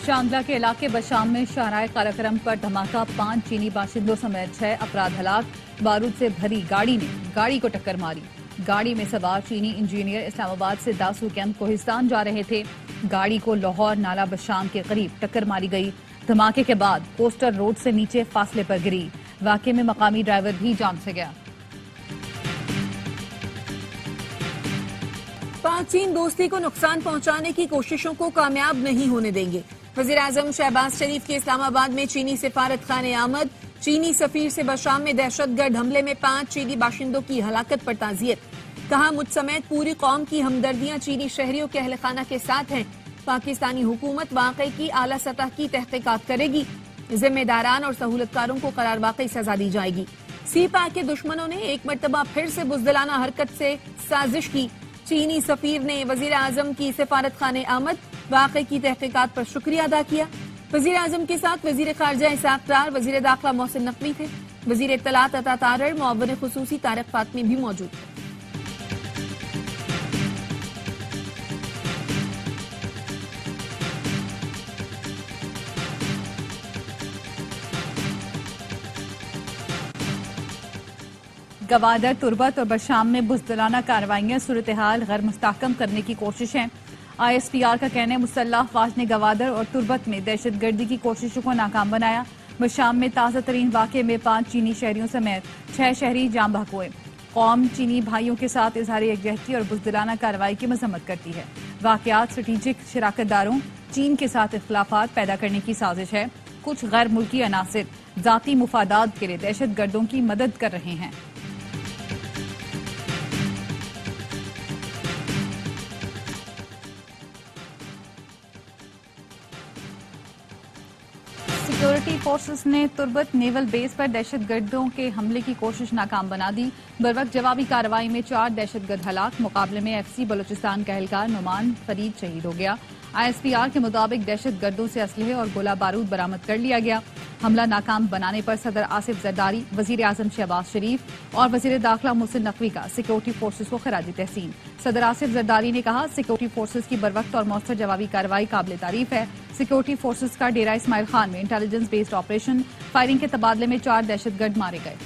शांगला के इलाके बशाम में शाहराह काराक्रम पर धमाका, 5 चीनी बाशिंदों समेत 6 अफराद हलाक। बारूद से भरी गाड़ी ने गाड़ी को टक्कर मारी। गाड़ी में सवार चीनी इंजीनियर इस्लामाबाद से दासू कैंप कोहिस्तान जा रहे थे। गाड़ी को लाहौर नाला बशाम के करीब टक्कर मारी गई। धमाके के बाद कोस्टर रोड से नीचे फासले पर गिरी। वाकये में मकामी ड्राइवर भी जान से गया। पाक चीन दोस्ती को नुकसान पहुंचाने की कोशिशों को कामयाब नहीं होने देंगे। वज़ीर-ए-आज़म शहबाज शरीफ के इस्लामाबाद में चीनी सिफारत खाने आमद। चीनी सफीर से बशाम में दहशतगर्द हमले में 5 चीनी बाशिंदों की हलाकत पर ताज़ियत। कहा, मुझ समेत पूरी कौम की हमदर्दियां चीनी शहरियों के अहल खाना के साथ हैं। पाकिस्तानी हुकूमत वाकई की आला सतह की तहकीकात करेगी। जिम्मेदारान और सहूलतकारों को करार वाकई सजा दी जाएगी। सी पैक के दुश्मनों ने एक मरतबा फिर से बुज़दिलाना हरकत से साजिश की। चीनी सफीर ने वज़ीर आज़म की सिफारत खाने आमद, वाक़ई की तहकीकात पर शुक्रिया अदा किया। वज़ीर आज़म के साथ वज़ीर ख़ारजा इसाक़ डार, वज़ीर दाखिला मोहसिन नकवी थे। वज़ीर इत्तलात अता तारड़, मुअव्विन ख़ुसूसी तारिक फातमी भी मौजूद थे। गवादर, तुर्बत और बशाम में बुज़दिलाना कार्रवाइयां सूरत हाल गैर मुस्तहकम करने की कोशिश है। ISPR का कहना है, मुसल्लह अफवाज ने गवादर और तुर्बत में दहशतगर्दी की कोशिशों को नाकाम बनाया। बशाम में ताज़ा तरीन वाक़े में 5 चीनी शहरियों समेत 6 शहरी जाम बहक हुए। कौम चीनी भाइयों के साथ इजहार यकजहती और बुज़दिलाना कार्रवाई की मजम्मत करती है। वाक़यात स्ट्रेटेजिक शराकतदारों चीन के साथ इख्तिलाफात पैदा करने की साजिश है। कुछ गैर मुल्की अनासिर जाती मुफादात के लिए दहशतगर्दों की मदद कर रहे हैं। सिक्योरिटी फोर्सेस ने तुर्बत नेवल बेस पर दहशतगर्दों के हमले की कोशिश नाकाम बना दी। बरवक्त जवाबी कार्रवाई में 4 दहशतगर्द हलाक। मुकाबले में FC बलूचिस्तान का एहलकार नुमान फरीद शहीद हो गया। ISPR के मुताबिक दहशतगर्दों से असलहे और गोला बारूद बरामद कर लिया गया। हमला नाकाम बनाने पर सदर आसिफ जरदारी, वज़ीर आज़म शहबाज शरीफ और वज़ीर दाखिला मोहसिन नकवी का सिक्योरिटी फोर्सेस को खराजी तहसीन। सदर आसिफ जरदारी ने कहा, सिक्योरिटी फोर्सेस की बरवक्त और मौसर जवाबी कार्रवाई काबिल तारीफ है। सिक्योरिटी फोर्सेस का डेरा इस्माइल खान में इंटेलिजेंस बेस्ड ऑपरेशन फायरिंग के तबादले में 4 दहशतगर्द मारे गए।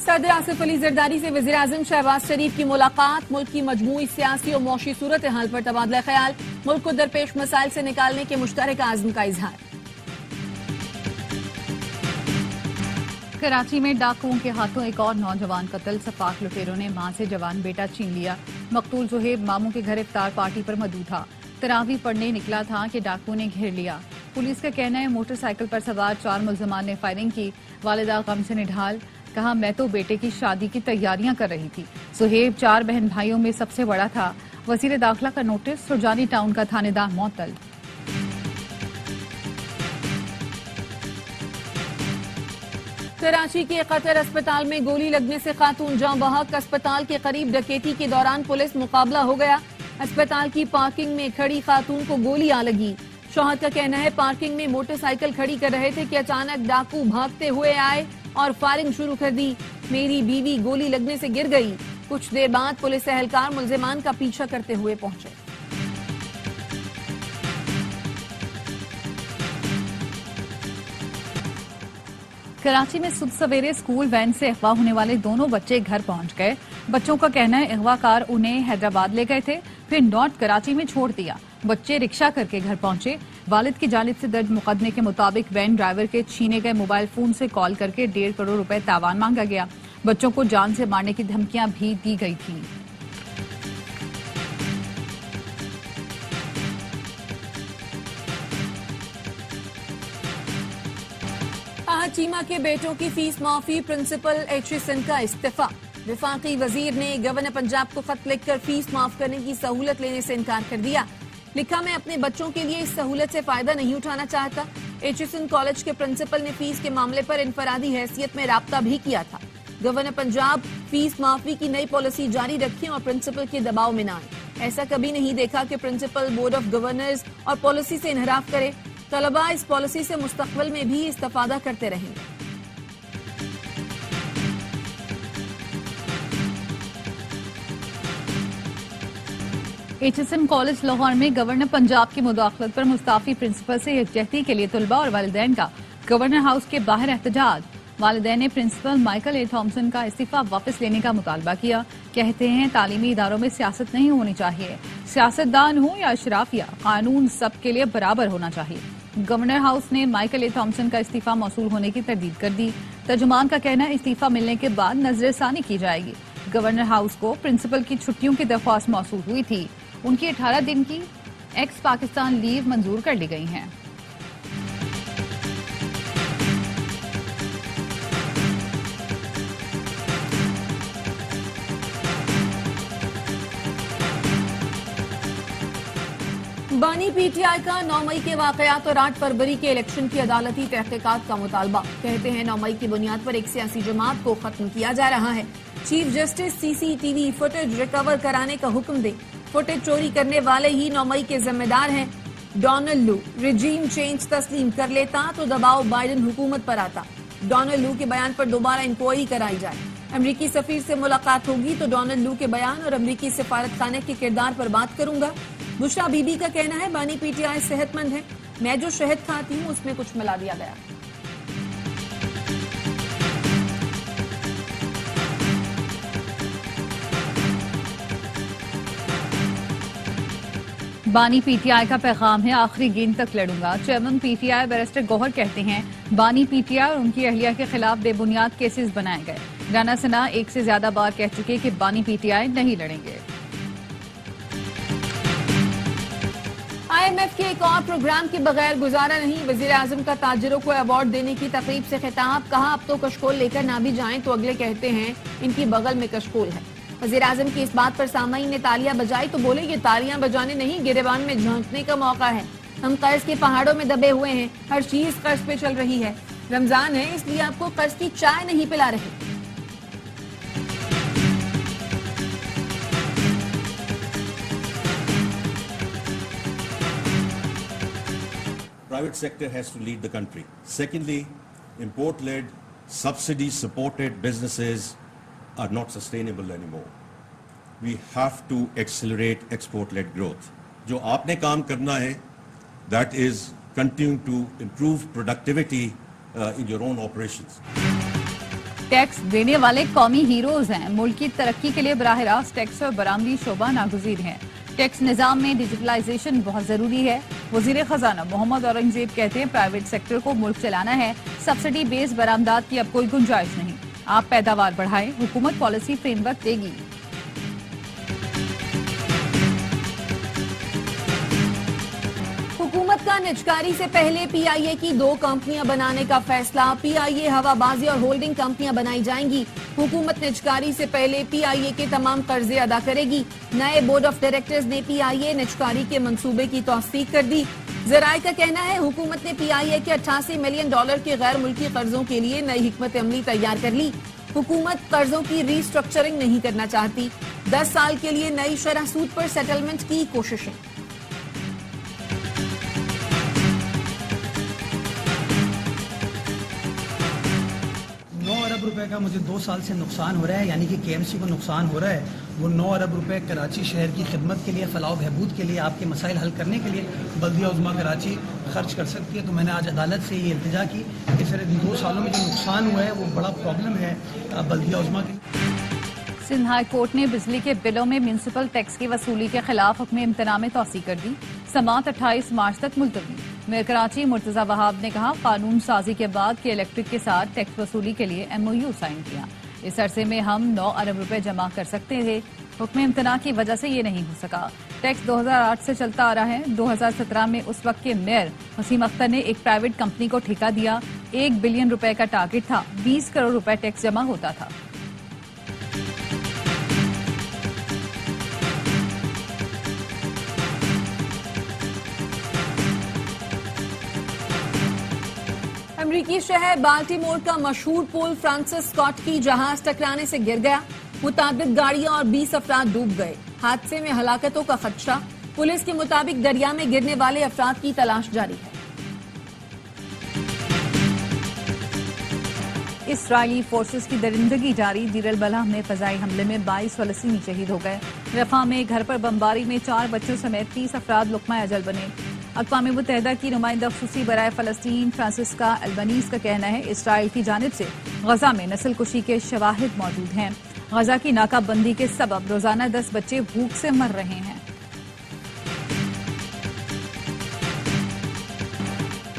सदर आसिफ अली जरदारी से वज़ीर आज़म शहबाज शरीफ की मुलाकात। मुल्क की मजमूई सियासी और मौशी सूरत हाल पर तबादला ख्याल। मुल्क को दरपेश मसाइल से निकालने के मुश्तरक आज़म का इजहार। कराची में डाकुओं के हाथों एक और नौजवान कत्ल। सफाक लुटेरों ने मां से जवान बेटा छीन लिया। मकतूल जुहेब मामू के घर इफ्तार पार्टी पर मदऊ था। तरावी पढ़ने निकला था कि डाकुओं ने घेर लिया। पुलिस का कहना है, मोटरसाइकिल पर सवार 4 मुल्जिमान ने फायरिंग की। वालिदा गम से निढाल। कहा, मैं तो बेटे की शादी की तैयारियां कर रही थी। सुहेब 4 बहन भाइयों में सबसे बड़ा था। वज़ीर दाखिला का नोटिस, सुरजानी टाउन का थानेदार मौतल। कराची के कतर अस्पताल में गोली लगने से खातून जाँ बहक। अस्पताल के करीब डकैती के दौरान पुलिस मुकाबला हो गया। अस्पताल की पार्किंग में खड़ी खातून को गोली आ लगी। शौहर का कहना है, पार्किंग में मोटरसाइकिल खड़ी कर रहे थे कि अचानक डाकू भागते हुए आए और फायरिंग शुरू कर दी। मेरी बीवी गोली लगने से गिर गई। कुछ देर बाद पुलिस एहलकार मुल्जिमान का पीछा करते हुए पहुंचे। कराची में सुबह सवेरे स्कूल वैन से अगवा होने वाले दोनों बच्चे घर पहुंच गए। बच्चों का कहना है, अगवाकार उन्हें हैदराबाद ले गए थे, फिर नॉर्थ कराची में छोड़ दिया। बच्चे रिक्शा करके घर पहुंचे। वालिद की जानिब से दर्ज मुकदमे के मुताबिक वैन ड्राइवर के छीने गए मोबाइल फोन से कॉल करके 1.5 करोड़ रुपए तावान मांगा गया। बच्चों को जान से मारने की धमकियां भी दी गई थी। चीमा के बेटों की फीस माफी, प्रिंसिपल HSN का इस्तीफा। वफाकी वजीर ने गवर्नर पंजाब को खत लिखकर फीस माफ करने की सहूलत लेने से इनकार कर दिया। लिखा, मैं अपने बच्चों के लिए इस सहूलत से फायदा नहीं उठाना चाहता। HSN कॉलेज के प्रिंसिपल ने फीस के मामले पर इनफरादी हैसियत में राब्ता भी किया था। गवर्नर पंजाब फीस माफी की नई पॉलिसी जारी रखें और प्रिंसिपल के दबाव में न आए। ऐसा कभी नहीं देखा कि प्रिंसिपल बोर्ड ऑफ गवर्नर्स और पॉलिसी से इनहराफ करे। तलबा इस पॉलिसी से मुस्तकबिल में भी इस्तेफादा करते रहेंगे। HSM कॉलेज लाहौर में गवर्नर पंजाब की मुदाखलत पर मुस्ताफी प्रिंसिपल से यकजहती के लिए तुलबा और वालिदैन का गवर्नर हाउस के बाहर एहतजाज। वालिदैन ने प्रिंसिपल माइकल ए थॉम्सन का इस्तीफा वापस लेने का मुतालबा किया। कहते हैं तालीमी इदारों में सियासत नहीं होनी चाहिए, सियासतदान हो या अशराफिया, कानून सबके लिए बराबर होना चाहिए। गवर्नर हाउस ने माइकल ए थॉम्सन का इस्तीफा मौसूल होने की तरदीद कर दी। तर्जुमान का कहना है इस्तीफा मिलने के बाद नजरसानी की जाएगी। गवर्नर हाउस को प्रिंसिपल की छुट्टियों की दरख्वास्त मौसूल हुई थी। उनकी 18 दिन की एक्स पाकिस्तान लीव मंजूर कर ली गई है। बानी पीटीआई का 9 मई के वाकयात और 8 फरवरी के इलेक्शन की अदालती तहकीकात का मुतालबा। कहते हैं 9 मई की बुनियाद पर एक सियासी जमात को खत्म किया जा रहा है। Chief justice CCTV footage recover कराने का हुक्म दे। फुटेज चोरी करने वाले ही 9 मई के जिम्मेदार हैं। डोनाल्ड लू रिजीम चेंज तस्लीम कर लेता तो दबाव बाइडेन हुकूमत पर आता। डोनाल्ड लू के बयान पर दोबारा इंक्वायरी कराई जाए। अमरीकी सफीर से मुलाकात होगी तो डोनाल्ड लू के बयान और अमरीकी सिफारतखाने के किरदार पर बात करूंगा। बुशरा बीबी का कहना है बानी पीटीआई सेहतमंद है, मैं जो शहद खाती हूं उसमें कुछ मिला दिया गया। बानी पीटीआई का पैगाम है आखिरी गेंद तक लड़ूंगा। चेयरमैन पीटीआई बैरिस्टर गौहर कहते हैं बानी पीटीआई और उनकी अहलिया के खिलाफ बेबुनियाद केसेस बनाए गए। राना सना एक से ज्यादा बार कह चुके कि बानी पीटीआई नहीं लड़ेंगे। IMF के एक और प्रोग्राम के बगैर गुजारा नहीं। वजीर आजम का ताजिरों को अवार्ड देने की तकरीब से खिताब। कहा अब तो कशकोल लेकर ना भी जाएं तो अगले कहते हैं इनकी बगल में कशकोल है। वजीर आजम की इस बात पर सामाईन ने तालियां बजाई तो बोले ये तालियां बजाने नहीं, गिरेबान में झांकने का मौका है। हम कर्ज के पहाड़ों में दबे हुए हैं, हर चीज कर्ज पे चल रही है। रमजान है इसलिए आपको कर्ज की चाय नहीं पिला रहे। Private sector has to lead the country. Secondly, import-led, subsidy-supported businesses are not sustainable anymore. We have to accelerate export-led growth. जो आपने काम करना है, that is continue to improve productivity in your own operations. Tax देने वाले कौमी heroes हैं। मुल्क की तरक्की के लिए बराह रास्त टैक्स और बरामदी शोबा नागुज़ीर है। टैक्स निजाम में डिजिटलाइजेशन बहुत जरूरी है। वजीर खजाना मोहम्मद औरंगजेब कहते हैं प्राइवेट सेक्टर को मुल्क चलाना है, सब्सिडी बेस बरामदात की अब कोई गुंजाइश नहीं। आप पैदावार बढ़ाएं, हुकूमत पॉलिसी फ्रेमवर्क देगी। हुकूमत का निजकारी से पहले पीआईए की 2 कंपनियां बनाने का फैसला। पीआईए हवाबाजी और होल्डिंग कंपनियां बनाई जाएंगी। हुकूमत निजकारी से पहले पीआईए के तमाम कर्जे अदा करेगी। नए बोर्ड ऑफ डायरेक्टर्स ने पीआईए निजकारी के मंसूबे की तौसीक कर दी। जराये का कहना है हुकूमत ने पीआईए के $88 मिलियन के गैर मुल्की कर्जों के लिए नई हिकमत अमली तैयार कर ली। हुकूमत कर्जों की रीस्ट्रक्चरिंग नहीं करना चाहती। 10 साल के लिए नई शरह सूद पर सेटलमेंट की कोशिशें। रुपए का मुझे 2 साल से नुकसान हो रहा है, यानी कि केएमसी को नुकसान हो रहा है। वो 9 अरब रुपए कराची शहर की खिदमत के लिए, फलाह बहबूद के लिए, आपके मसाइल हल करने के लिए बल्दिया उज़्मा कराची खर्च कर सकती है। तो मैंने आज अदालत से ये इल्तिजा की कि फिर 2 सालों में जो नुकसान हुआ है वो बड़ा प्रॉब्लम है बल्दिया उज़्मा की। सिंध हाई कोर्ट ने बिजली के बिलों में म्यूनिसिपल टैक्स की वसूली के खिलाफ हुक्म इम्तना में तौसी कर दी। समाअत 28 मार्च तक मुलतवी। मेयर कराची मुर्तजा वहाब ने कहा कानून साजी के बाद के इलेक्ट्रिक के साथ टैक्स वसूली के लिए MOU साइन किया। इस अरसे में हम 9 अरब रुपए जमा कर सकते थे। हुक्म इम्तना की वजह से ये नहीं हो सका। टैक्स 2008 से चलता आ रहा है। 2017 में उस वक्त के मेयर वसीम अख्तर ने एक प्राइवेट कंपनी को ठेका दिया। 1 बिलियन रुपए का टारगेट था, 20 करोड़ रुपए टैक्स जमा होता था। अमरीकी शहर बाल्टीमोर का मशहूर पुल फ्रांसिस स्कॉट की जहाज टकराने से गिर गया। मुताबिक गाड़ियां और 20 अफराद डूब गए। हादसे में हलाकतों का खदशा। पुलिस के मुताबिक दरिया में गिरने वाले अफराद की तलाश जारी है। इसराइली फोर्सेस की दरिंदगी जारी। दीर अल बलाह में फजाई हमले में 22 फलस्तीनी शहीद हो गए। रफा में घर पर बमबारी में 4 बच्चों समेत 30 अफराद लुक़मा अजल बने। अक़वाम मुत्तहिदा की नुमाइंदा ख़ुसूसी बराए फ़लस्तीन फ्रांसिस्का अल्बनीज़ का कहना है इसराइल की जानिब से गजा में नस्ल कुशी के शवाहिद मौजूद हैं। गजा की नाकाबंदी के सबब रोजाना 10 बच्चे भूख से मर रहे हैं।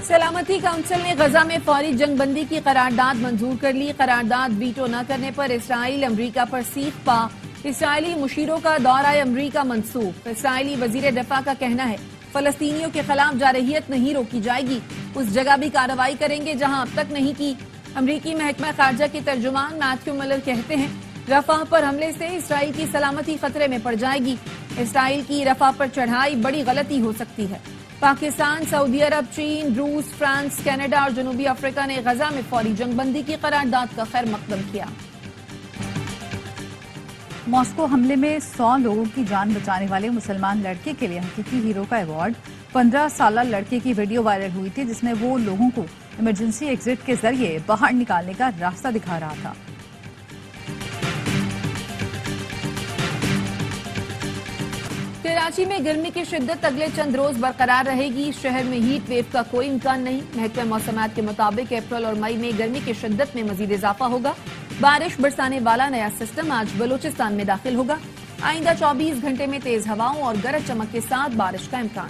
सलामती काउंसिल ने गजा में फौरी जंगबंदी की करारदाद मंजूर कर ली। करारदाद वीटो न करने पर इसराइल अमरीका पर सीख पा। इसराइली मुशीरों का दौरा अमरीका मंसूख। इसराइली वजीर दफा का कहना है फलस्तीनियों के खिलाफ जारहियत नहीं रोकी जाएगी, उस जगह भी कार्रवाई करेंगे जहां अब तक नहीं की। अमरीकी महकमा खारजा के तर्जुमान मैथ्यू मिलर कहते हैं रफा पर हमले से इसराइल की सलामती खतरे में पड़ जाएगी। इसराइल की रफा पर चढ़ाई बड़ी गलती हो सकती है। पाकिस्तान, सऊदी अरब, चीन, रूस, फ्रांस, कनाडा और जनूबी अफ्रीका ने गजा में फौरी जंगबंदी की करारदाद का खैर मकदम किया। मॉस्को हमले में 100 लोगों की जान बचाने वाले मुसलमान लड़के के लिए हकीकी हीरो का अवार्ड। 15 साल लड़के की वीडियो वायरल हुई थी जिसमें वो लोगों को इमरजेंसी एग्जिट के जरिए बाहर निकालने का रास्ता दिखा रहा था। कराची में गर्मी की शिद्दत अगले चंद रोज बरकरार रहेगी। शहर में हीट वेव का कोई इम्कान नहीं। महकमा मौसमात के मुताबिक अप्रैल और मई में गर्मी की शिद्दत में मजीद इजाफा होगा। बारिश बरसाने वाला नया सिस्टम आज बलोचिस्तान में दाखिल होगा। आइंदा 24 घंटे में तेज हवाओं और गरज चमक के साथ बारिश का इम्कान।